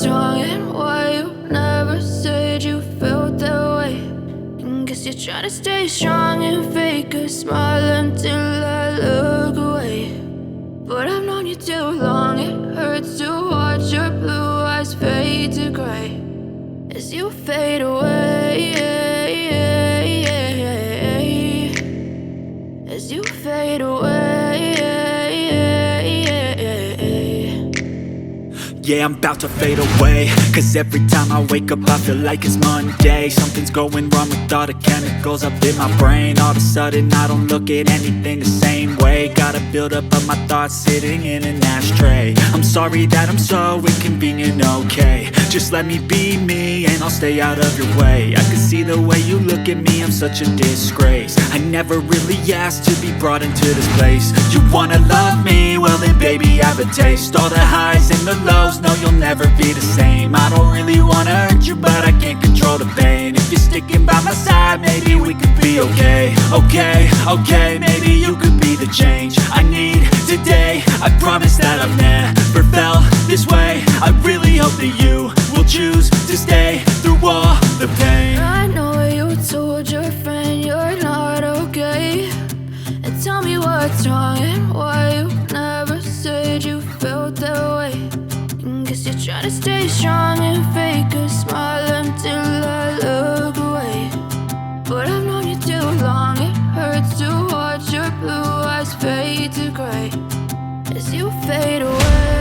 what's wrong and why you never said you felt that way. And guess you're trying to stay strong and fake a smile until I look away. But I've known you too long, it hurts to watch your blue eyes fade to gray as you fade away, as you fade away. Yeah, I'm about to fade away, cause every time I wake up I feel like it's Monday. Something's going wrong with all the chemicals up in my brain. All of a sudden I don't look at anything the same way. Gotta build up of my thoughts sitting in an ashtray. I'm sorry that I'm so inconvenient, okay. Just let me be me and I'll stay out of your way. I can see the way you look at me, I'm such a disgrace. I never really asked to be brought into this place. You wanna love me? Well then baby I have a taste. All the highs and the lows, no you'll never be the same. I don't really wanna hurt you but I can't control the pain. If you're sticking by my side maybe we could be okay. Okay, maybe you could be the change I need today. I promise that I've never felt this way. I really hope that you will choose to stay through all the pain. I know you told your friend you're not okay, and tell me what's wrong and why you never said you felt that way. And guess you're trying to stay strong and fake a smile until I look away. But I've known you too long, it hurts to watch your blue eyes fade to gray as you fade away.